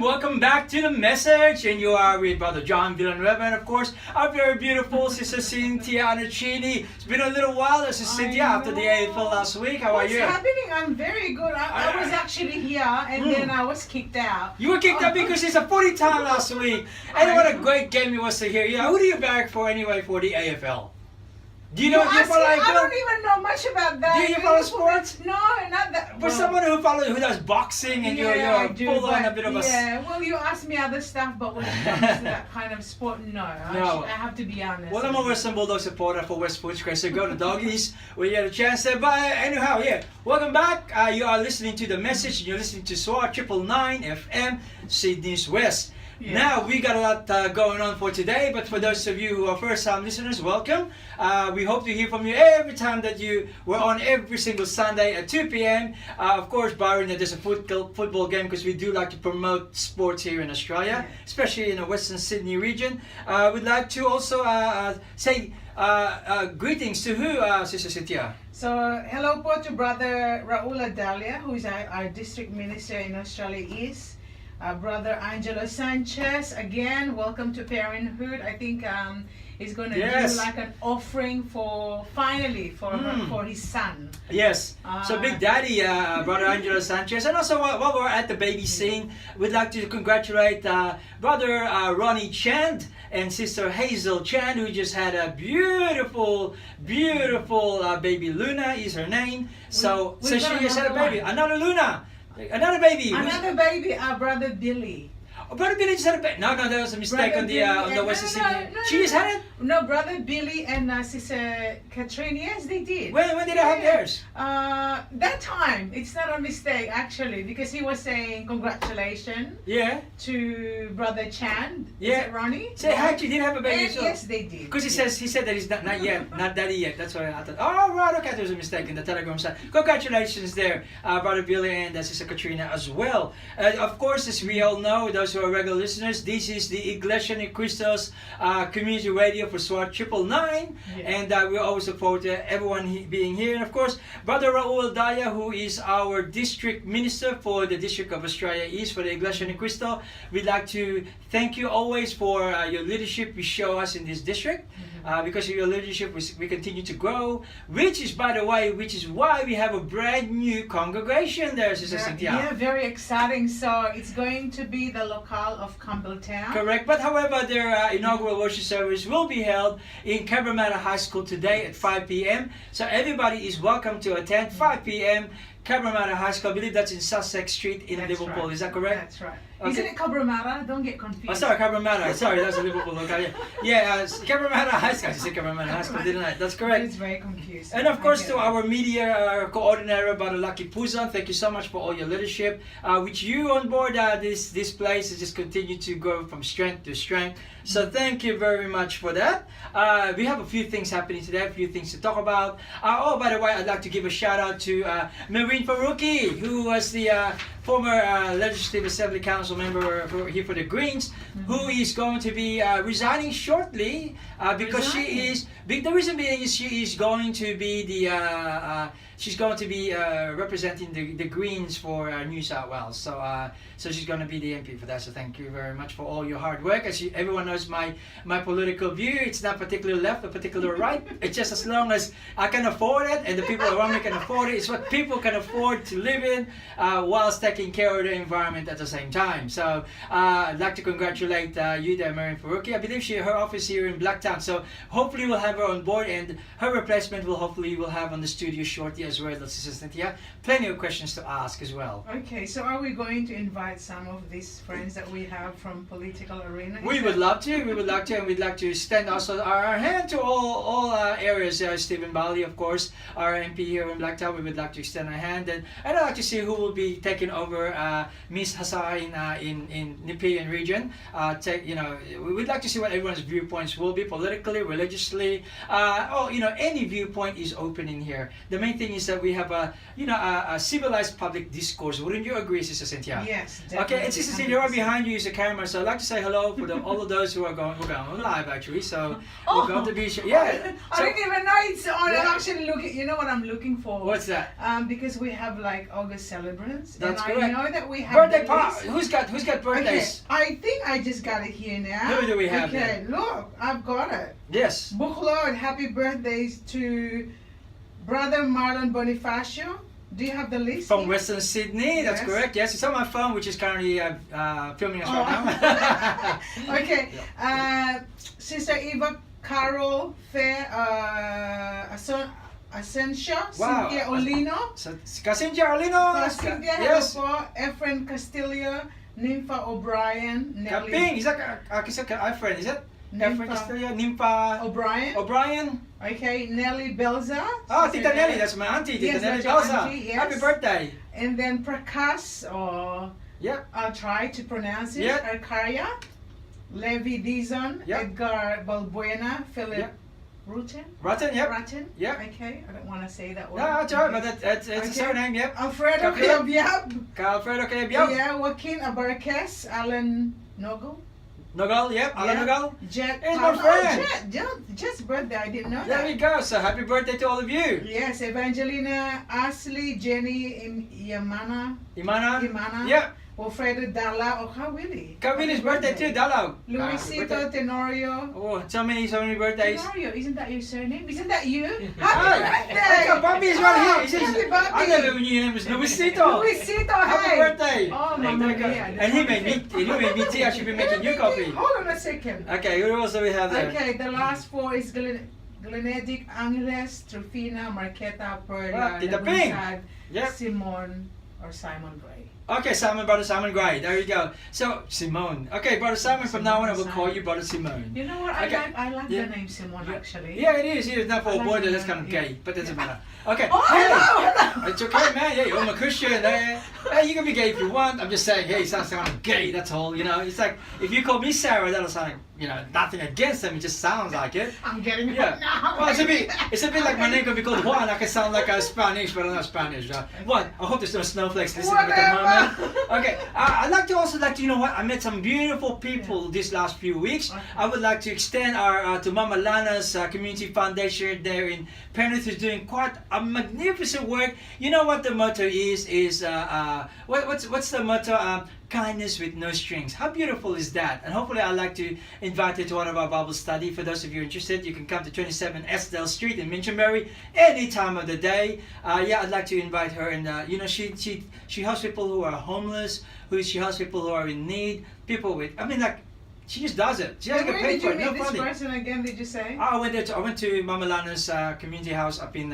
welcome back to The Message. And you are with Brother John Villanueva and, of course, our very beautiful Sister Cynthia Anachini. It's been a little while, Sister Cynthia, after the AFL last week. How are you? What's happening? I'm very good. I was actually here and then I was kicked out. You were kicked out because it's a footy time last week. And what a great game it was to hear. Yeah, who do you back for anyway for the AFL? Do you know what you follow? I don't even know much about that. Do you follow sports? No, not that. For someone who does boxing and you're full on a bit of a... Yeah, well, you asked me other stuff, but when it comes to that kind of sport, no. I have to be honest. Well, I'm a Western Bulldog supporter for West Footscray, so go to Doggies when you get a chance there. But anyhow, yeah, welcome back. You are listening to The Message, and you're listening to SWR 999 FM, Sydney's West. Yeah. Now, we got a lot going on for today, but for those of you who are first-time listeners, welcome. We hope to hear from you every time that you were on every single Sunday at 2 p.m. Of course, barring that there's a football game, because we do like to promote sports here in Australia, especially in the Western Sydney region. We'd like to also say greetings to who, Sister Cynthia? So, hello po to Brother Raul Adalia, who is our district minister in Australia East. Brother Angelo Sanchez, again, welcome to Parenthood. I think he's going to do like an offering for his son. Yes. So Big Daddy, Brother Angelo Sanchez. And also while we're at the baby scene, we'd like to congratulate Brother Ronnie Chand and Sister Hazel Chand, who just had a beautiful baby. Luna is her name. So she just had a baby. Another Luna. Another baby. Another baby, our brother Billy. Oh, Brother Billy just had a baby. No, there was a mistake on the Western Sydney. She just had it? No, Brother Billy and Sister Katrine, yes, they did. When did they have theirs? That time. It's not a mistake, actually, because he was saying congratulations to Brother Chand. Yeah. Is it Ronnie? Say, actually did have a baby. Yes, they did. Because he said that he's not yet, not daddy yet. That's why I thought, oh, right, okay, there was a mistake in the Telegram site. Congratulations there, Brother Billy and Sister Katrina as well. Of course, as we all know, those who are regular listeners, this is the Iglesia Ni Cristos community radio for SWR 999, and we always look forward to everyone being here. And of course, Brother Raul Daya, who is our district minister for the District of Australia East for the Iglesia Ni Cristo. We'd like to thank you always for your leadership you show us in this district. Because of your leadership, we continue to grow, which is, by the way, why we have a brand new congregation there, Sister Cynthia. Yeah, very exciting. So it's going to be the locale of Campbelltown. Correct. But however, their inaugural worship service will be held in Cabramatta High School today at 5 p.m. So everybody is welcome to attend 5 p.m. Cabramatta High School. I believe that's in Sussex Street in Liverpool. Right. Is that correct? That's right. Okay. Isn't it Cabramatta? Don't get confused. Oh, sorry, Cabramatta. Sorry, that's a Liverpool local. Yeah, Cabramatta High School. I said Cabramatta High School, didn't I? That's correct. It's very confused. And of course, to our media coordinator, Brother Lucky Puzan, thank you so much for all your leadership. With you on board, this place has just continued to go from strength to strength. So thank you very much for that. We have a few things happening today, a few things to talk about. Oh, by the way, I'd like to give a shout out to Marine Faruqi, who was the former Legislative Assembly Council member here for the Greens, who is going to be resigning shortly because the reason being is she is going to be representing the Greens for New South Wales. So she's going to be the MP for that. So thank you very much for all your hard work. As everyone knows, my political view, it's not particularly left or particularly right. It's just as long as I can afford it and the people around me can afford it. It's what people can afford to live in whilst taking care of the environment at the same time. So I'd like to congratulate you there, Marian Faruqi. I believe her office here in Blacktown. So hopefully we'll have her on board, and her replacement will have on the studio shortly as well, Sister Cynthia. Plenty of questions to ask as well. Okay, so are we going to invite some of these friends that we have from political arena? We would love to, and we'd like to extend also our hand to all areas. Stephen Bali, of course, our MP here in Blacktown. We would like to extend our hand, and I'd like to see who will be taking over Miss Hasa in Nepean region. We'd like to see what everyone's viewpoints will be politically, religiously. Any viewpoint is open in here. The main thing is that we have a civilized public discourse. Wouldn't you agree, Sister Cynthia? Yes, definitely. Okay, and Sister Cynthia, right behind you is a camera, so I'd like to say hello for all of those who are going. We're going live actually, so we're going to be I didn't even know it's on. I'm actually looking. You know what I'm looking for? What's that? Because we have like August celebrants. That's and right. know that we have Birthday the party. list. Who's got Okay, birthdays? I think I just got it here now. Who do we have Okay, look, I've got it. Yes. Book Lord, happy birthdays to Brother Marlon Bonifacio. Do you have the list? From here? Western Sydney, that's Yes. correct. Yes, it's on my phone, which is currently filming us Oh. right now. Okay, Sister Eva Carol Fair Asensio, Wow. Cynthia Olino, So, Casinja Arlino. Cynthia Yes. Helpo, Efren Castillo, Nympha O'Brien, Nelly Kaping. Is that our friend? Is that Efren Nympha Castillo? Nympha O'Brien. O'Brien? Okay, Nelly Belza. Oh, Sister Tita Nelly. That's my auntie, Tita Yes, Nelly that's your Belza. auntie, yes. Happy birthday. And then Prakas, or Yep. I'll try to pronounce it. Yep. Arcaria, Levi Dizon, Yep. Edgar Balbuena, Philip Yep. Rutten. Rotten, yep. Rutten. Yep. Okay, I don't want to say that word. No, it's alright, but it's a Okay. surname, yep. Alfredo Capilla. Cabiab. Alfredo Caleb, yep. Yeah, Joaquin Abarquez, Alan Nogal, Nogal, yep. Alan Yeah. Nogal. Jet. Hey, my Palma. friend. Jet's birthday. I didn't know There that. we go. So happy birthday to all of you. Yes, Evangelina, Ashley, Jenny, Yamana, Imana. Yep. Wilfredo Dalla, oh, how really? Kawili's birthday too, Dalaw. Luisito Tenorio. Oh, so many birthdays. Tenorio, isn't that your surname? Isn't that you? Hi. Happy birthday! Hey, Bobby is right here. He says, Happy Bobby! I never knew your name was Luisito. Luisito, Happy hey! birthday. Oh, Hey, Mamma there you go. Mia. And he made me tea. I should be making you coffee. Hold on a second. Okay, who else do we have there? Okay, the last four is Glenedic, Angeles, Trufina, Marqueta, Perla, Ah, Tita Ping. Lagunsad, Yep. Simon, or Simon Gray. Okay, Brother Simon Gray. There you go. So, Simone. Okay, Brother Simon, from now on I will call you Brother Simone. You know what? Okay. I like Yeah. the name Simon actually. Yeah, it is. It's not for I a like boy, the that's kind of name, gay, but it doesn't matter. Okay. Oh, hey, hello! it's okay, man. Yeah, I'm a Christian. Hey, you can be gay if you want. I'm just saying, hey, it sounds kind of gay. That's all. You know, it's like if you call me Sarah, that'll sound like, you know, nothing against them. It just sounds like it. I'm getting Yeah. it now. Well, it's a bit like my name could be called Juan. I can sound like a Spanish, but I'm not Spanish. What? I hope there's no snowflakes listening at the moment. Whatever. Okay. I'd like to also you know what? I met some beautiful people this last few weeks. Okay. I would like to extend our to Mama Lana's community foundation there in Penrith, who's doing quite a magnificent work. You know what the motto is? What's the motto? Kindness with no strings. How beautiful is that? And hopefully I'd like to invite you to one of our Bible study. For those of you interested, you can come to 27 Estelle Street in Minchinbury any time of the day. Yeah, I'd like to invite her. And you know, she helps people who are homeless. She helps people who are in need. People with, I mean, like, she just does it. She doesn't And get where paid did you for it. meet No this funny. person again? Did you say? I went to Mama Lana's community house up in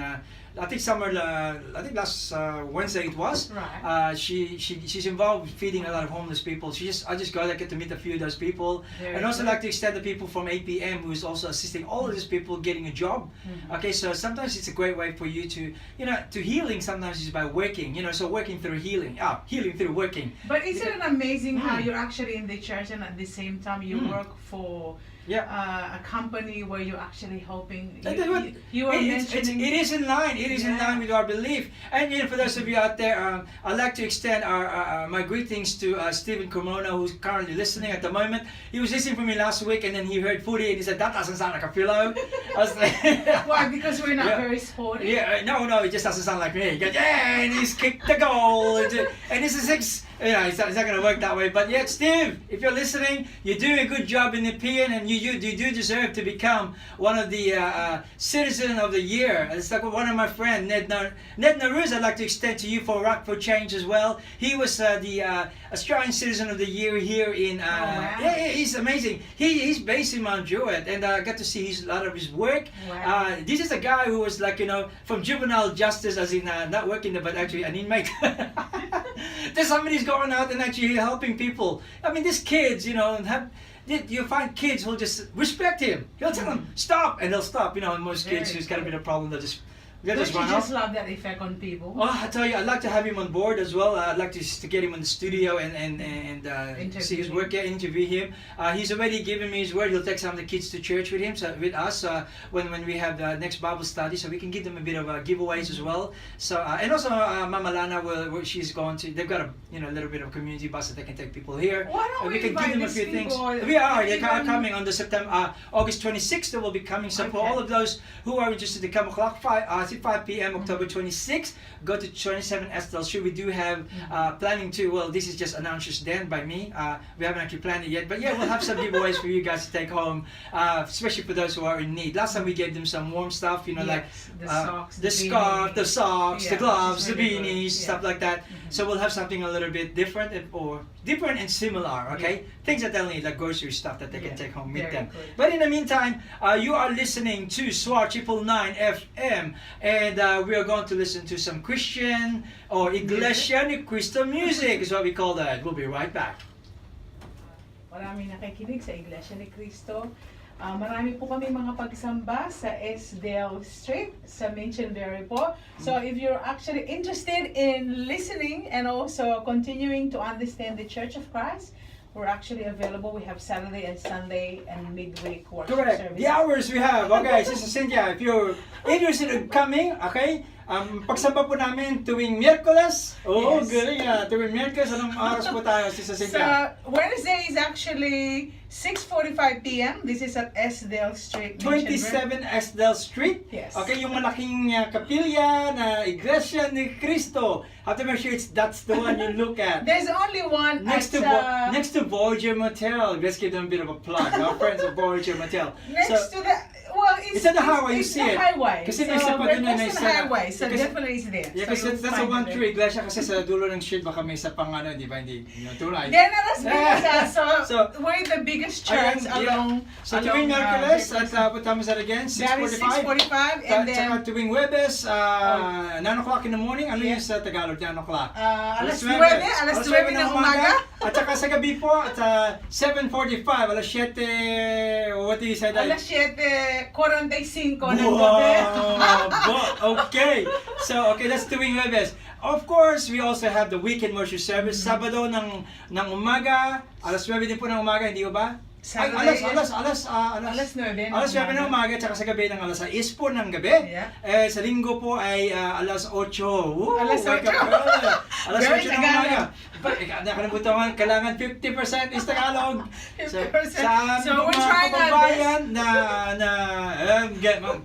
I think last Wednesday it was. Right. She's involved with feeding a lot of homeless people. I just go there, get to meet a few of those people, Very and also good. like to extend the people from APM who's also assisting all of these people getting a job. Mhm. Okay, so sometimes it's a great way for you to, you know, to healing. Sometimes is by working, you know, so working through healing. Healing through working. But isn't it amazing how Mm. you're actually in the church and at the same time you Mm. work for Yeah. a company where you're actually helping? And then what- You are mentioning. it is in line. It is in Yeah. line with our belief. And you know, for those of you out there, I'd like to extend my greetings to Stephen Cremona, who's currently listening at the moment. He was listening for me last week, and then he heard footy, and he said, "That doesn't sound like a pillow." I was like, Why? Because we're not Yeah. very sporty. Yeah, no, it just doesn't sound like me. He goes, yeah, and he's kicked the goal, and this is six. You know, it's not going to work that way. But yet, Steve, if you're listening, you're doing a good job in the PN, and you do deserve to become one of the Citizen of the Year. It's like one of my friends, Ned Naruz, I'd like to extend to you for Rock for Change as well. He was the Australian Citizen of the Year here in. wow. Yeah, he's amazing. He's based in Mount Druitt, and I got to see a lot of his work. Wow. This is a guy who was like, you know, from juvenile justice, as in not working there, but actually an inmate. There's somebody's going out and actually helping people. I mean, these kids, you know, you find kids who'll just respect him. He'll tell them, stop, and they'll stop. You know, and most kids Very who's got a bit of problem, they'll just Don't you run just off. love that effect on people? Oh, I tell you, I'd like to have him on board as well. I'd like to get him in the studio and see his Interview work, interview him. He's already given me his word. He'll take some of the kids to church with him, with us, when we have the next Bible study, so we can give them a bit of giveaways as well. So and also Mama Lana she's going to. They've got a little bit of community bus that they can take people here. Why don't We can give invite them a these few things. people? We are. They're Even- coming on the August 26th. They will be coming. So for Okay. all of those who are interested to come o'clock, I think 5 p.m. October 26. Go to 27 Estelle Street. We do have planning to, well, this is just announced just then by me. We haven't actually planned it yet. But yeah, we'll have some giveaways for you guys to take home, especially for those who are in need. Last time we gave them some warm stuff, you know, like the socks, the scarf, the socks, the gloves, the really beanies, stuff like that. So we'll have something a little bit different and similar, okay? Things that they'll need, like grocery stuff that they can take home with them. Good. But in the meantime, you are listening to SWR 999 FM, and we are going to listen to some Christian or Iglesia ni Cristo music is what we call that. We'll be right back. Maraming nakikinig sa Iglesia ni Cristo. Marami po kami mga pagsamba sa SWR Street, sa Minchinbury po. So if you're actually interested in listening and also continuing to understand the Church of Christ, we're actually available. We have Saturday and Sunday and midweek worship Correct. services. The hours we have. Okay, Sister Cynthia, if you're interested in coming, okay, pagsamba po namin tuwing Miyerkules. Oh, Yes. galing tuwing Miyerkules, anong oras po tayo, Sister So Cynthia? Wednesday is actually 6:45 p.m. This is at SWR Street, Minchinbury. 27 Esdale Street. Yes. Okay, yung malaking kapilya na Iglesia ni Cristo. Have to make sure that's the one you look at. There's only one Next to Voyager Motel. Let's give them a bit of a plug. Our friends at Voyager Motel. next to the It's at the highway, you it's see the it. highway. Kasi So may isa pa dun na it's isa. the highway, so Kasi- definitely it's there. Yeah, So kasi you'll that's the find one it true Iglesia kasi sa dulo ng street baka may isa pang ano, di ba, hindi tulay. there. Then Las Vegas, So- we're the biggest church Ayan, yeah. along. So tuwing Merkules, at what time is that again? That is 6:45. 6:45, and Tsaka then tuwing Webes, 9 o'clock in the morning. Ano yun sa Tagalog, 9 o'clock? alas 9 Alas 9 ng umaga. At saka sa gabi po, at 7:45, alas 7, what do you say that? Alas 7:45 ng gabi. Okay. So, okay, that's tuwing Webes. Of course, we also have the weekend worship service. Sabado ng umaga, alas 9 din po ng umaga, hindi ba? Saturday, Alas alas 9 Alas 9 ng umaga, tsaka sa gabi ng alas 6 po ng gabi. Yeah. Sa linggo po ay alas 8. Woo, Alas wake 8. up early. Alas Very 8 ng Tagalog. umaga. Nakalimutan ko, kailangan 50% is Tagalog. 50%. Sa So, we're mga trying our kababayan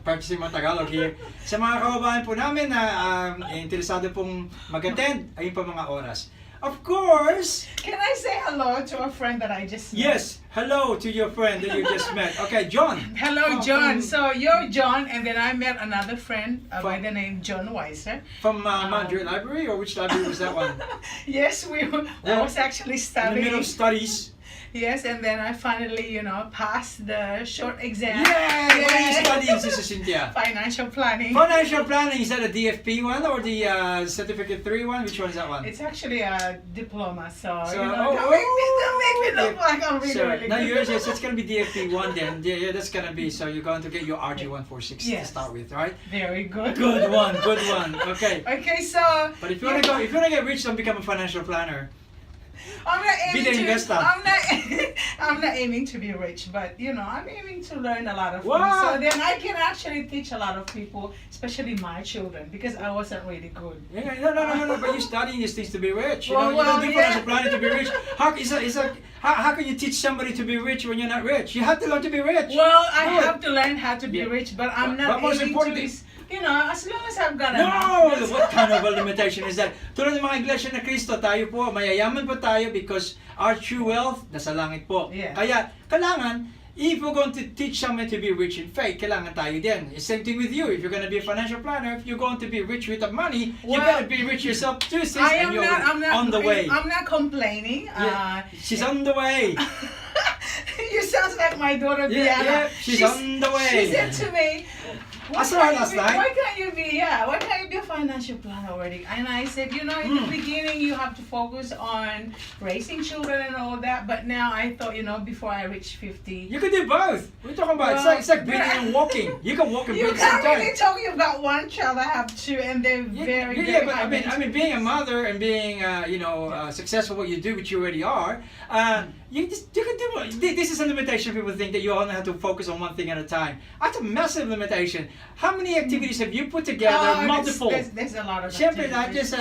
practicing mga Tagalog here. Sa mga kababayan po namin na interesado pong mag-attend, ayun pa mga oras. Of course, Can I say hello to a friend that I just met? yes, hello to your friend that you just met. Okay, John. Hello, Oh, John. from- So you're John, and then I met another friend by the name John Weiser. From Mandarin Library, or which library was that one? Yes, I was actually In the middle studying. of studies. Yes, and then I finally, passed the short exam. Yay! What are you studying, Sister Cynthia? Financial planning. Financial planning, is that a DFP one or the Certificate 3 one? Which one is that one? It's actually a diploma, so, So, don't make me look like I'm really, So, really now good. yours, yes, it's going to be DFP 1 then. Yeah, that's going to be, so you're going to get your RG146 to Yes. start with, right? Very good. Good one, good one. Okay. Okay, so But if you want to get rich, don't become a financial planner. I'm not Be aiming the to. investor. I'm not aiming to be rich, but I'm aiming to learn a lot of things. Wow. So then I can actually teach a lot of people, especially my children, because I wasn't really good. Yeah, no, but you're studying these things to be rich. You Well, know, you don't do yeah. financial planning to be rich. How can you teach somebody to be rich when you're not rich? You have to learn to be rich. Well, I Good. have to learn how to be Yeah. rich, but I'm But not most aiming importantly- to. As long as I've got No! enough. What kind of a limitation is that? Tulad ng mga Iglesia na Cristo, tayo po, mayayaman po tayo because our true wealth, nasa langit po. Yeah. Kaya, kailangan, if we're going to teach someone to be rich in faith, kailangan tayo din. It's same thing with you. If you're going to be a financial planner, if you're going to be rich with the money, you Well, better be rich yourself too, sis, I and am you're not. I'm not on the way. I'm not complaining. Yeah. She's on the way. You sound like my daughter Yeah, Diana. yeah, she's on the way. She said to me, I saw her last night. Why can't you be a financial planner already? And I said, in the beginning you have to focus on raising children and all that. But now I thought, before I reach 50, You can do both. We're talking about, Well, it's like breathing and walking. You can walk and you breathe at the same can't time. really talk about one child. I have two, and they're very, very but high I mean, being a mother and being, successful what you do, which you already are, you can do. This is a limitation. People think that you only have to focus on one thing at a time. That's a massive limitation. How many activities have you put together? Multiple. There's a lot of Siyempre, activities. not just,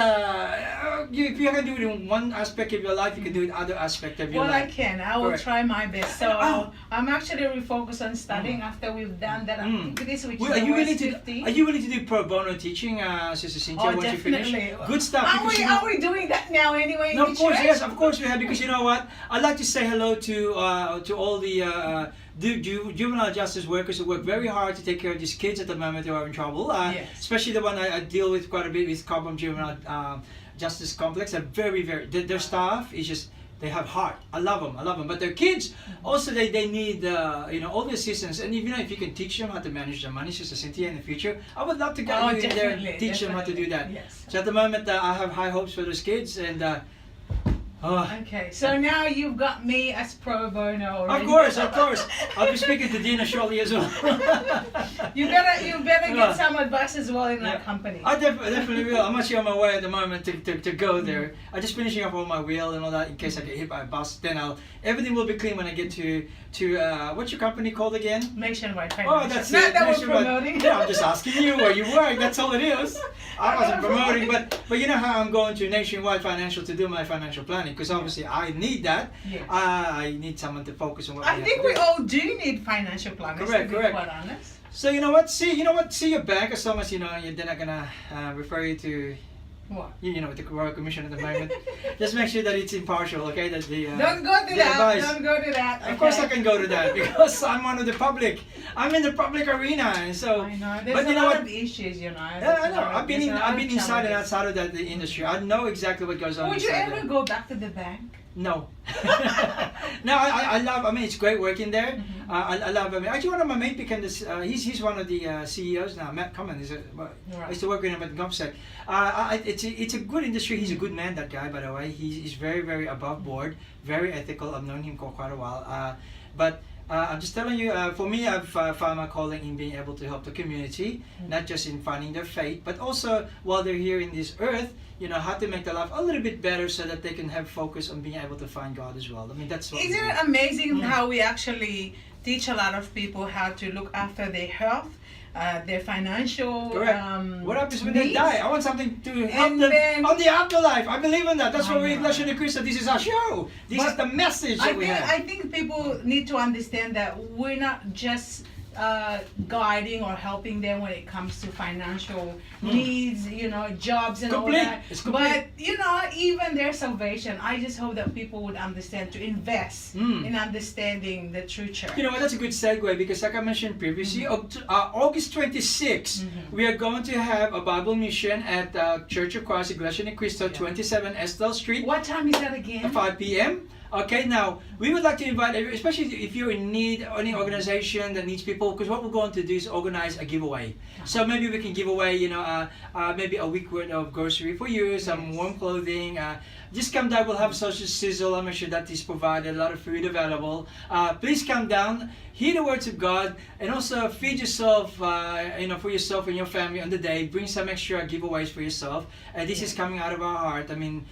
if you can do it in one aspect of your life, you can do it in other aspect of your Well, I life. can. I will Correct. try my best. So Oh. I'm actually refocused on studying after we've done that activities, which Well, is are you always willing to 50. are you willing to do pro bono teaching, Sister Cynthia, Oh, once you finish? definitely. Good stuff. Are because we, you know- are we doing that now anyway? No, in of the course, church? yes, of course we have. Because you know what, I'd like to say hello to all the juvenile justice workers who work very hard to take care of these kids at the moment who are in trouble. Yes. Especially the one I deal with quite a bit with Cobham Juvenile Justice Complex. They're very their staff is just. They have heart. I love them. But their kids also they need all the assistance. And if you can teach them how to manage their money, Sister Cynthia, in the future, I would love to go in there and teach them how to do that. Yes. So at the moment, I have high hopes for those kids, and Okay, so now you've got me as pro bono already. of course, I'll be speaking to Dina shortly as well. You better get some advice as well in our company. I definitely will. I'm actually on my way at the moment to go there. I'm just finishing up all my wheel and all that in case I get hit by a bus. Then everything will be clean when I get to what's your company called again? Nationwide Financial. Oh, that's Not it. that we're Nationwide. promoting. Yeah, I'm just asking you where you work. That's all it is. I wasn't promoting, but you know how I'm going to Nationwide Financial to do my financial planning because obviously I need that. Yes. I need someone to focus on what I we think have to we do. all do need financial planners. Correct, to be correct. quite honest. So you know what? See your bank as long as they're not gonna refer you to What? the Royal Commission at the moment. Just make sure that it's impartial, okay? That the Don't go to the that. advice. Don't go to that. Of course I okay? can go to that because I'm one of the public. I'm in the public arena, and so. I know. There's But a you know lot what? of issues, you know. Yeah, I know. I've been There's inside and challenges. outside of that the industry. I know exactly what goes on. Would you inside ever there. go back to the bank? No. No, I love. I mean, it's great working there. I love. I mean, actually, one of my mates became this. He's one of the CEOs now. Matt Common is. I used to work with him at Gomsec. It's a good industry. He's a good man. That guy, by the way. He's very above board. Very ethical. I've known him for quite a while. But. I'm just telling you, for me, I've found my calling in being able to help the community, not just in finding their faith, but also while they're here in this earth, how to make their life a little bit better so that they can have focus on being able to find God as well. I mean, that's what we Isn't do. it amazing how we actually teach a lot of people how to look after their health, their financial Correct. What happens when they needs? die? I want something to help And them then- on the afterlife. I believe in that. That's I why we know. English in the Christian. This is our show. This But is the message that we have. I think people need to understand that we're not just guiding or helping them when it comes to financial needs, jobs and Complete. all that. It's complete. But even their salvation, I just hope that people would understand to invest in understanding the true church. You know what, that's a good segue because like I mentioned previously, August 26th, we are going to have a Bible mission at Church of Christ, Iglesia Ni Cristo, 27 Estelle Street, What time is that again? at 5 p.m. Okay, now, we would like to invite everyone, especially if you're in need, any organization that needs people, because what we're going to do is organize a giveaway. So maybe we can give away, maybe a week worth of grocery for you, some warm clothing. Just come down, we'll have social sizzle, I'll make sure that is provided, a lot of food available. Please come down, hear the words of God, and also feed yourself, for yourself and your family on the day. Bring some extra giveaways for yourself. This is coming out of our heart. I mean,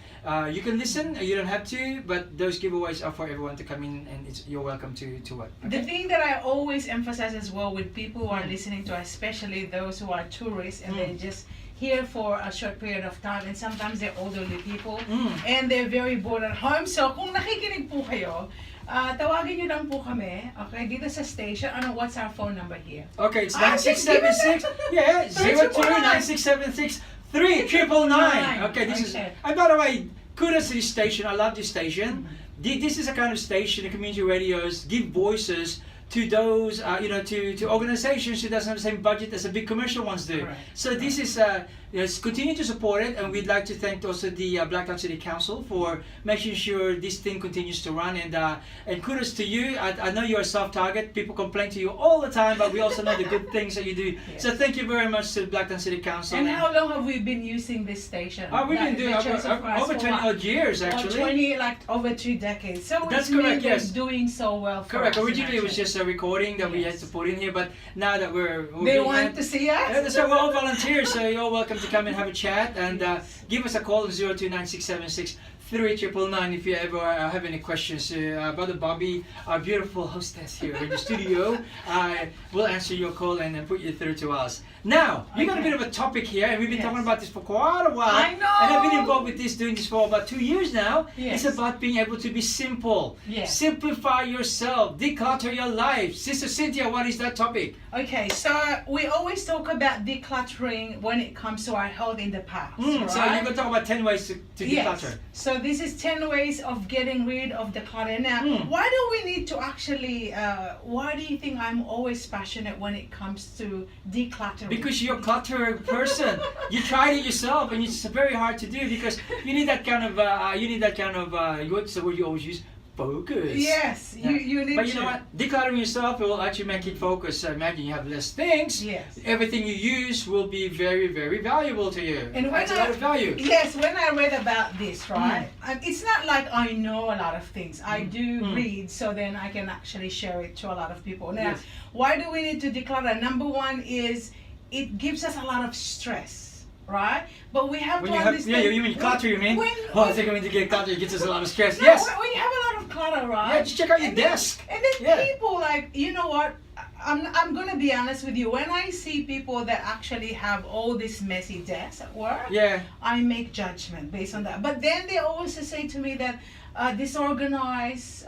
you can listen, you don't have to, but those giveaways are for everyone to come in, and you're welcome to what. The thing that I always emphasize as well with people who are listening to us, especially those who are tourists and they're just here for a short period of time, and sometimes they're elderly people and they're very bored at home. So kung nakikinig po kayo, tawagin nyo lang po kami, okay, dito sa station. What's our phone number here? Okay, it's just give us 9676, yeah, 029676 3999. Okay, this is, and by the way, kudos to this station. I love this station. This is a kind of station, the community radios give voices to those, to organizations who doesn't have the same budget as the big commercial ones do. Correct. So this is, continue to support it, and we'd like to thank also the Blacktown City Council for making sure this thing continues to run. And kudos to you. I know you're a soft target. People complain to you all the time, but we also know the good things that you do. Yes. So thank you very much to the Blacktown City Council. And how long have we been using this station? We've been Like, doing the Church of Christ over for 20 what? odd years, actually. 20, like over 2 decades. So That's it's mean correct, we're yes. doing so well for Correct. us in Originally, our it was church. just a recording that we had Yes. to put in here, but now that we're They being- want to see us? Yeah, so we're all volunteers, so you're welcome to come and have a chat and give us a call on 029676 3999 if you ever have any questions. Brother Bobby, our beautiful hostess here in the studio, will answer your call and then put you through to us. Now, we got a bit of a topic here, and we've been talking about this for quite a while. I know. And I've been involved with this, doing this for about 2 years now. Yes. It's about being able to be simple. Yes. Simplify yourself. Declutter your life. Sister Cynthia, what is that topic? Okay, so we always talk about decluttering when it comes to our health in the past. Right? So you're going to talk about 10 ways to declutter. Yes. So this is 10 ways of getting rid of the clutter. Now, why do we need to actually, why do you think I'm always passionate when it comes to decluttering? Because you're a clutterer person. You tried it yourself, and it's very hard to do because you need that kind of, what's the word you always use? Focus. Yes, Yeah. you need But to. you know what? Decluttering yourself will actually make it focus. So imagine you have less things. Yes. Everything you use will be very, very valuable to you. And when Adds a lot of value. Yes, when I read about this, right, it's not like I know a lot of things. I do read, so then I can actually share it to a lot of people. Now, Yes. why do we need to declutter? Number one is it gives us a lot of stress, right? But we have When to you have, understand. you mean clutter, you mean? When, I think when you get clutter, it gets us a lot of stress. no, Yes. when you have a lot of clutter, right? Yeah, just check out your And then- desk. And then Yeah. people like, you know what? I'm gonna be honest with you. When I see people that actually have all this messy desks at work, Yeah. I make judgment based on that. But then they always say to me that disorganized,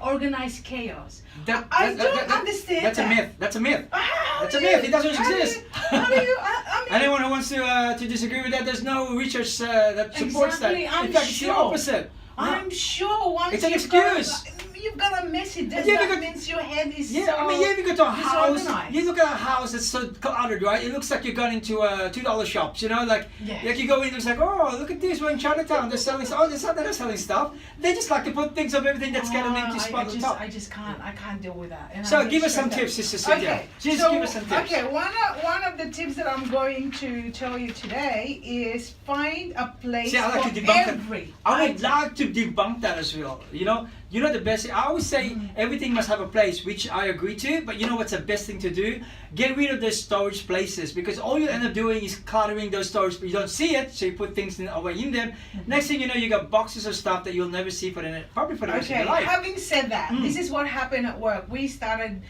organized chaos. I don't understand That's a that. myth. That's a myth. How That's do a myth. you- It doesn't how do exist. you- How do you? I mean, Anyone who wants to disagree with that, there's no research that supports Exactly, that. I'm In fact, it's the sure. opposite. I'm sure once It's an you've got excuse. you've got a messy desk, Yeah, that because- means your head is Yeah, so I mean, you ever go to a house, disorganized. you look at a house that's so cluttered, right? It looks like you've gone into $2 shops, you know? Like you go in, it's like, oh, look at this, we're in Chinatown, they're selling stuff. Oh, it's not that they're selling stuff. They just like to put things of everything that's got an empty spot on top. I just can't deal with that. And So I'm give us just some like tips, that. Sister Cynthia. Okay, Just so, give us some tips. Okay, one of the tips that I'm going to tell you today is find a place See, I like for to debunk every that. I would item. like to debunk that as well. You know the best. I always say everything must have a place, which I agree to. But you know what's the best thing to do? Get rid of those storage places because all you end up doing is cluttering those storage. You don't see it, so you put things away in them. Next thing you know, you got boxes of stuff that you'll never see probably for the rest of Okay, your life. having said that, this is what happened at work. We started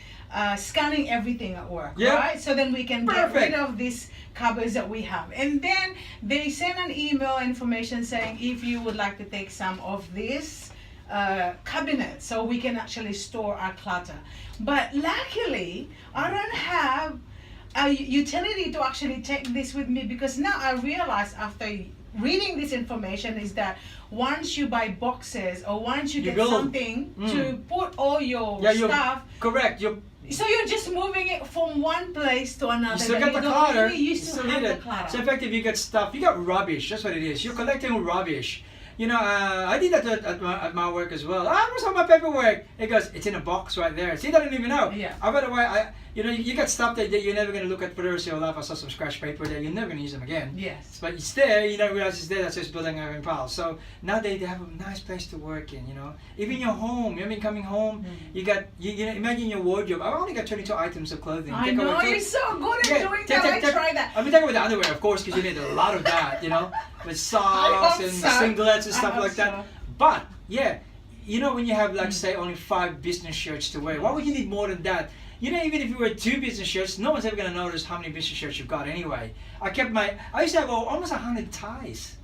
scanning everything at work, Yeah. right? So then we can get Perfect. rid of these cupboards that we have. And then they send an email information saying if you would like to take some of this cabinet so we can actually store our clutter. But luckily, I don't have a utility to actually take this with me because now I realize after reading this information is that once you buy boxes or once you get build. something to put all your stuff, Correct. so you're just moving it from one place to another. You still that got the you don't clutter. really used to still have need the it. clutter. So effective, you got stuff. You got rubbish. That's what it is. You're collecting rubbish. I did that at my work as well. What's on my paperwork? It goes, it's in a box right there. See, I don't even know. Yeah. By the way, you got stuff that you're never going to look at for the rest of your life. I saw some scratch paper that you're never going to use them again. Yes. But it's there, you don't realize it's there, that's just building up in piles. So now they have a nice place to work in, Even your home, coming home, you got, imagine your wardrobe. I've only got 22 items of clothing. I Take know, away- you're so good at Yeah, doing take- that. take- I try that. I mean, take away the underwear, of course, because you need a lot of that, With socks hope and so. singlets and I stuff hope like that. so. But, yeah, when you have, like, say, only 5 business shirts to wear, why would you need more than that? Even if you wear 2 business shirts, no one's ever going to notice how many business shirts you've got anyway. I used to have almost 100 ties.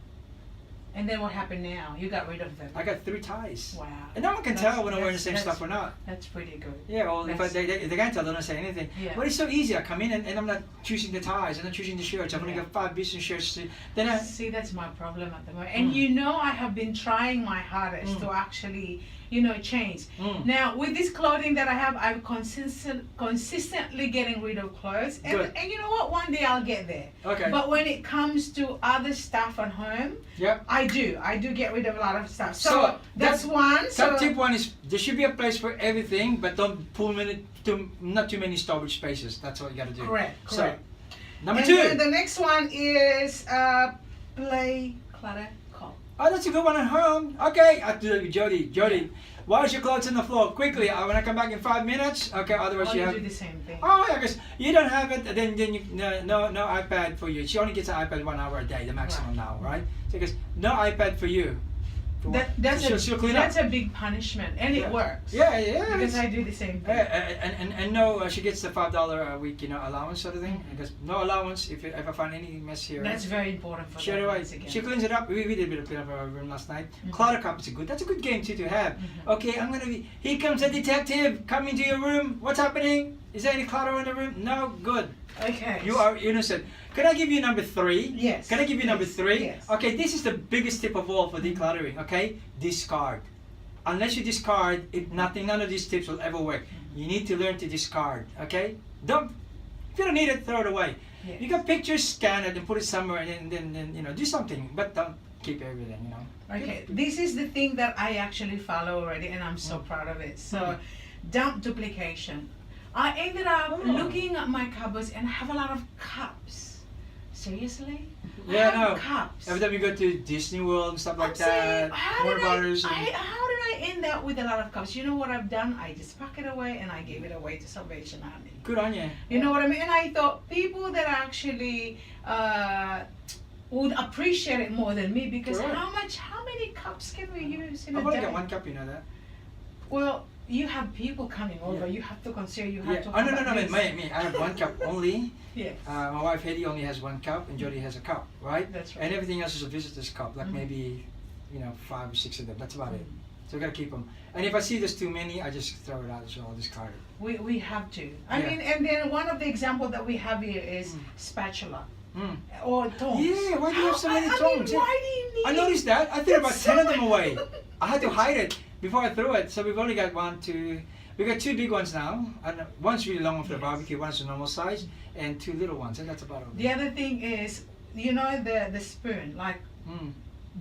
And then what happened now? You got rid of them. I got 3 ties. Wow. And no one can That's- tell when I'm wearing the same that's- stuff or not. That's pretty good. Yeah, well, if That's- they can't tell, they don't say anything. Yeah. But it's so easy. I come in and I'm not choosing the ties, I'm not choosing the shirts. I've only Yeah. got 5 business shirts. Then I, See, that's my problem at the moment. And I have been trying my hardest to actually, change. Now, with this clothing that I have, I'm consistently getting rid of clothes. Good. And you know what? One day I'll get there. Okay. But when it comes to other stuff at home, yeah. I do get rid of a lot of stuff. So, So, that's one. So Tip 1 is there should be a place for everything, but don't pull not too many storage spaces. That's what you got to do. correct. So, number And 2. then the next one is play clutter call. Oh, that's a good one at home. Okay, I'll do it with Jody. Jody, wash your clothes on the floor quickly. When I come back in 5 minutes. Okay, otherwise Or you you have. do the same thing. Oh, yeah, because you don't have it, then you, no iPad for you. She only gets an iPad 1 hour a day, the maximum now, right? So because no iPad for you. For what? That's So she'll clean up. that's a big punishment, and Yeah. it works. Yeah, yeah. Because it's- I do the same thing. and no, she gets the $5 a week, allowance sort of thing. Because no allowance if I find any mess here. That's very important for She, them. anyway, once again. she cleans it up. We did a bit of cleanup of our room last night. Mhm. Clutter cup is that's a good game too to have. Mhm. Okay, I'm gonna be. Here comes a detective coming to your room. What's happening? Is there any clutter in the room? No, good. Okay. You are innocent. Can I give you number 3? Yes. Can I give you number Yes. 3? Yes. Okay, this is the biggest tip of all for decluttering. Okay, discard. Unless you discard, none of these tips will ever work. You need to learn to discard. Okay, don't. If you don't need it, throw it away. Yes. You got pictures, scan it, and put it somewhere, and then do something. But don't keep everything. Okay, this is the thing that I actually follow already, and I'm so Mm. proud of it. So, Mm. dump duplication. I ended up Oh. looking at my cupboards and I have a lot of cups. Seriously? Yeah, I have no. cups. Every time you go to Disney World and stuff like I'm saying, that, how Warner did Brothers. and- how did I end up with a lot of cups? You know what I've done? I just pack it away and I gave it away to Salvation Army. Good on you. You know what I mean? And I thought people that actually would appreciate it more than me because Correct. how many cups can we use in I've a only day? got 1 cup, you know that. Well, you have people coming over. Yeah. You have to consider. You have Yeah. to. Oh no, have no, at no, least- me. I have 1 cup only. Yes. My wife Hedy only has 1 cup, and Jody has a cup, right? That's right. And everything else is a visitor's cup, like Mhm. maybe, 5 or 6 of them. That's about it. So we gotta keep them. And if I see there's too many, I just throw it out as well. I'll discard it. We have to. I Yeah. mean, and then one of the examples that we have here is Mm. spatula Mm. or tongs. Yeah, why do you have so many I tongs? mean, why do you need? I noticed that. I threw about That's 10 of so them away. many. I had to hide it before I threw it. So we've only got 1, 2. We got 2 big ones now. And one's really long one for the Yes. barbecue. One's a normal size, and 2 little ones. And that's about it. The other thing is, the spoon, like Mm.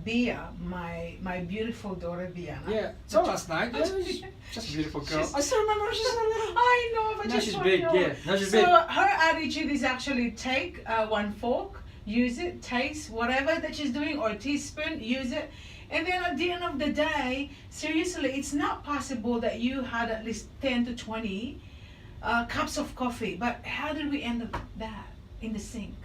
Bia, my beautiful daughter Biana. Yeah. So last night, yeah, she's just a beautiful girl. She's- I still remember her. She's so little. I know, but Now just she's one big, year yeah. old. Now she's So big. her attitude is actually take 1 fork, use it, taste whatever that she's doing, or a teaspoon, use it. And then at the end of the day, seriously, it's not possible that you had at least 10 to 20 cups of coffee. But how did we end up that in the sink?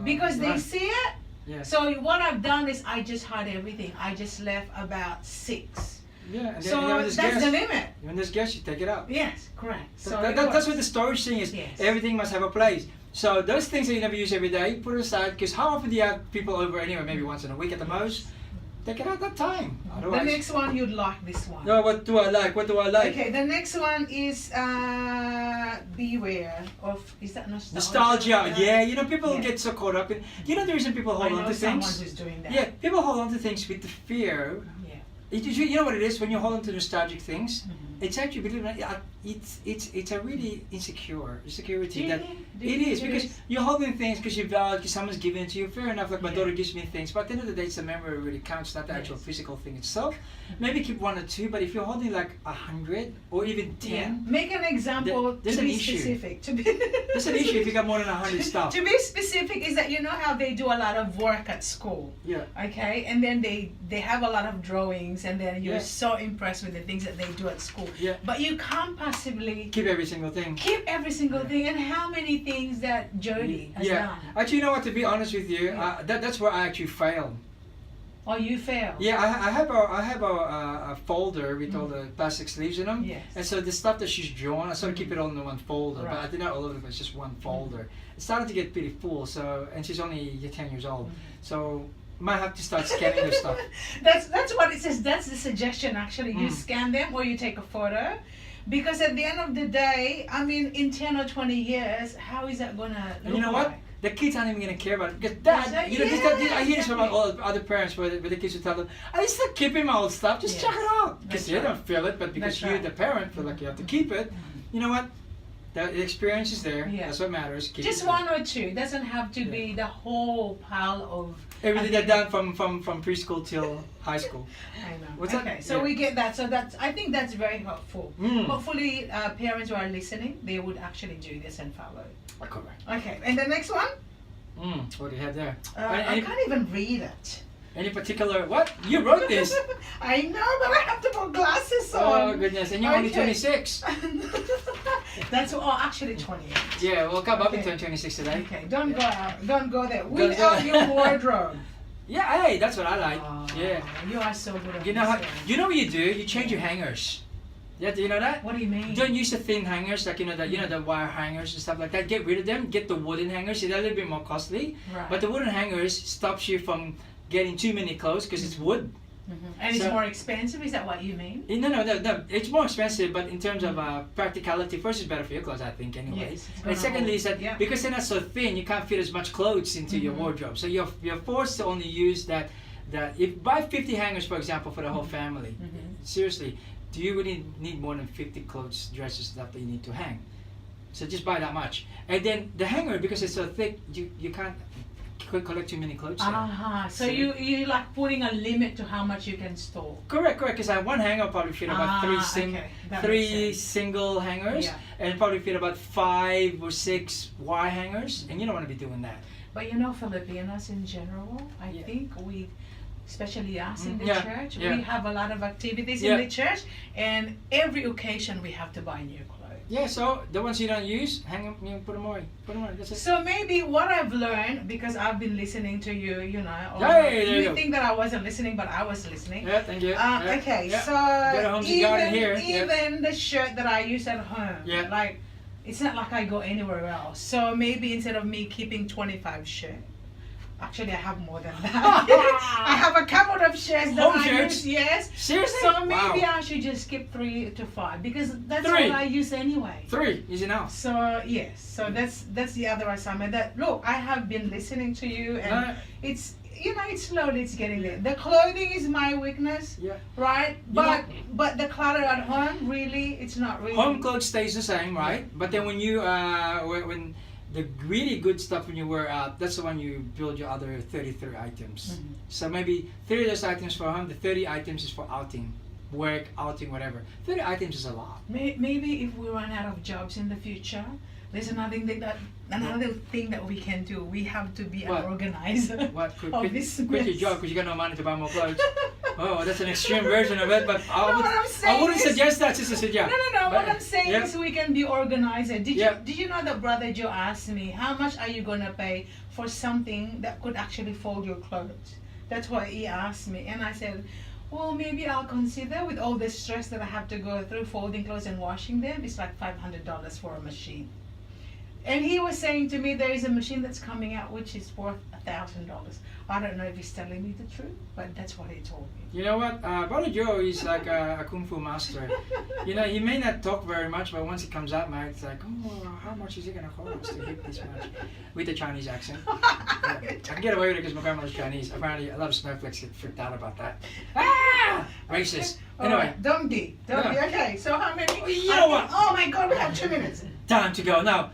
Because they right. see it. Yeah. So what I've done is I just had everything. I just left about 6. Yeah. And then So when there's that's gas, the limit. when there's gas, you take it out. Yes, correct. So That's what the storage thing is. Yes. Everything must have a place. So those things that you never use every day, put aside. Because how often do you have people over anyway? Maybe once in a week at the most. Take it out that time. The Otherwise. next one, you'd like this one. No, what do I like? What do I like? Okay, the next one is beware of, is that Nostalgia. Yeah, people Yeah. get so caught up in. The reason people I hold on know to someone things. who's doing that. Yeah, people hold on to things with the fear. Yeah. You know what it is when you hold on to nostalgic things. Mhm. It's actually, believe it or not, it's a really insecurity Do you that think- do it you is think because you're holding things because you value because someone's giving it to you. Fair enough, like my Yeah. daughter gives me things, but at the end of the day, it's the memory that really counts, not the actual Yes. physical thing itself. Maybe keep 1 or 2, but if you're holding like 100 or even 10, Yeah. Make an example There's to an be issue. specific. To be that's an issue if you got more than 100 stuff. To be specific is that you know how they do a lot of work at school, Yeah. okay? And then they have a lot of drawings, and then you're Yeah. so impressed with the things that they do at school. Yeah. But you can't possibly Keep every single thing. keep every single Yeah. thing. And how many things that Jody has Yeah. done? Actually, you know what? To be honest with you, Yeah. that's where I actually failed. Or you fail? Yeah, I have a folder with all the plastic sleeves in them. Yes. And so the stuff that she's drawn, I sort of keep it all in one folder, but I Right. did not all of it. It's just one folder. It's starting to get pretty full. So, and she's only 10 years old, so might have to start scanning her stuff. That's what it says. That's the suggestion actually. You Mm. scan them or you take a photo. Because at the end of the day, I mean, in 10 or 20 years, how is that gonna look And you know what? like? The kids aren't even gonna care about it because dad, Exactly. I hear this from Yeah, all other parents where the kids will tell them, I used to keep my old stuff, just Yes. check it out. Because That's they right. don't feel it, but because That's you, right. the parent, feel like you have to keep it. You know what? The experience is there. Yeah. That's what matters. Keep Just it. 1 or 2. It doesn't have to Yeah. be the whole pile of Everything they've done from preschool till high school. I know. What's that? Okay, so Yeah. we get that. So I think that's very helpful. Mm. Hopefully, parents who are listening, they would actually do this and follow it. Correct. Okay, and the next one? What do you have there? I Any, can't even read it. any particular what? You wrote this. I know, but I have to put glasses on. Oh goodness, and you're only Okay. 26. That's actually 28. Yeah, well, come up in Okay. 26 today. Okay, don't Yeah. go out. Don't go there. Go- Without go- your wardrobe. Yeah, hey, that's what I like. Oh, Yeah. You are so good at You know how? this, You know what you do? You change your hangers. Yeah, do you know that? What do you mean? Don't use the thin hangers, like the wire hangers and stuff like that. Get rid of them. Get the wooden hangers. They're a little bit more costly, Right. but the wooden hangers stops you from getting too many clothes because it's wood. And it's So- more expensive. Is that what you mean? No. It's more expensive, but in terms of practicality, first it's better for your clothes, I think, anyway. Yes, it's And gonna secondly, hold- is that yeah. because they're not so thin, you can't fit as much clothes into your wardrobe. So you're forced to only use that. If buy 50 hangers, for example, for the whole family. Seriously, do you really need more than 50 clothes, dresses, stuff that you need to hang? So just buy that much. And then the hanger, because it's so thick, you can't collect too many clothes there. So So- you like putting a limit to how much you can store. Correct. Because one hanger probably fit about okay. That makes three sense. single hangers, Yeah. and probably fit about 5 or 6 Y hangers, and you don't want to be doing that. But you know, Filipinos in general, I Yeah. think we, especially us in the Yeah, church, yeah. we have a lot of activities Yeah. in the church, and every occasion we have to buy new clothes. Yeah. So the ones you don't use, hang them. Put them away. Put them away. That's it. So maybe what I've learned, because I've been listening to you, you know, or Hey, there you you go. think that I wasn't listening, but I was listening. Yeah. Thank you. Yeah, Okay, yeah. so Better homes and garden here. Yeah. even the shirt that I use at home, Yeah. like it's not like I go anywhere else. So maybe instead of me keeping 25 shirts, actually I have more than that. I have a couple of shirts that Home I shirts? use. Yes. Seriously? So maybe Wow. I should just skip 3 to 5 because that's 3. all I use anyway. 3 is enough. So yes, so that's the other assignment. That look, I have been listening to you, and No. it's it's slowly it's getting there. The clothing is my weakness, Yeah. right? You But the clutter at home, really, it's not really. Home clothes stays the same, right? But then when you when the really good stuff when you wear out, that's the one you build your other 33 items. So maybe 30 of those items for home, the 30 items is for outing, work, outing, whatever. 30 items is a lot. Maybe if we run out of jobs in the future, there's another thing that we can do. We have to be What? an organizer. What? Of this Quit your mess. job because you got no money to buy more clothes. Oh, that's an extreme version of it, but No, what I'm saying I wouldn't is- suggest that, Sister Sidya. No. What I'm saying Yeah. is we can be organizer. Yeah. Did you know that Brother Joe asked me how much are you gonna pay for something that could actually fold your clothes? That's what he asked me, and I said, well, maybe I'll consider with all the stress that I have to go through folding clothes and washing them. It's like $500 for a machine. And he was saying to me there is a machine that's coming out which is worth $1,000. I don't know if he's telling me the truth, but that's what he told me. You know what? Brother Joe is like a kung fu master. You know, he may not talk very much, but once he comes out, man, it's like, oh, how much is it gonna cost to hit this much? With a Chinese accent. Yeah. I can get away with it because my grandmother's Chinese. Apparently, a lot of snowflakes get freaked out about that. Ah! Racist. Anyway, Alright, don't be. Yeah. Okay, so how many? You know what? Oh my God, we have 2 minutes. time to go. Now,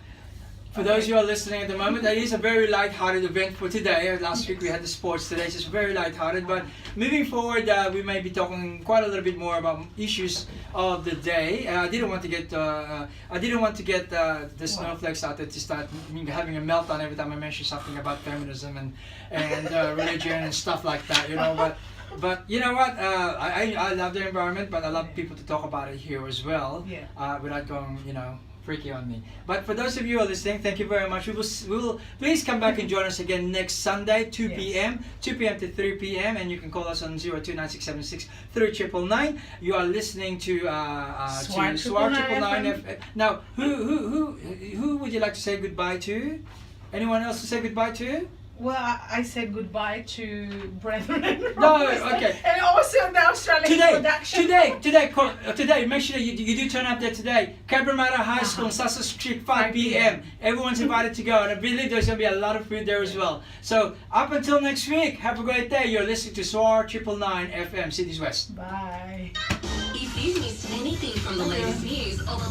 for those who are listening at the moment, that is a very light-hearted event for today. Last week we had the sports. Today it's just very light-hearted. But moving forward, we may be talking quite a little bit more about issues of the day. I didn't want to get the snowflakes out there to start having a meltdown every time I mention something about feminism and religion and stuff like that. You know, but you know what? I love the environment, but I love people to talk about it here as well. Yeah. Without going, freaky on me. But for those of you who are listening, thank you very much. We will please come back and join us again next Sunday, 2 p.m. 2 p.m. to 3 p.m. and you can call us on 0296763999. You are listening to SWR 999 FM. Now, who would you like to say goodbye to? Anyone else to say goodbye to? Well, I said goodbye to brethren. No, okay. And also the Australian production. Today, make sure you do turn up there today. Cabramatta High School in Sussex Street, 5 p.m. Everyone's invited to go, and I believe there's going to be a lot of food there as well. So, up until next week, have a great day. You're listening to SWR 999 FM, Cities West. Bye. If you missed anything from the latest news or the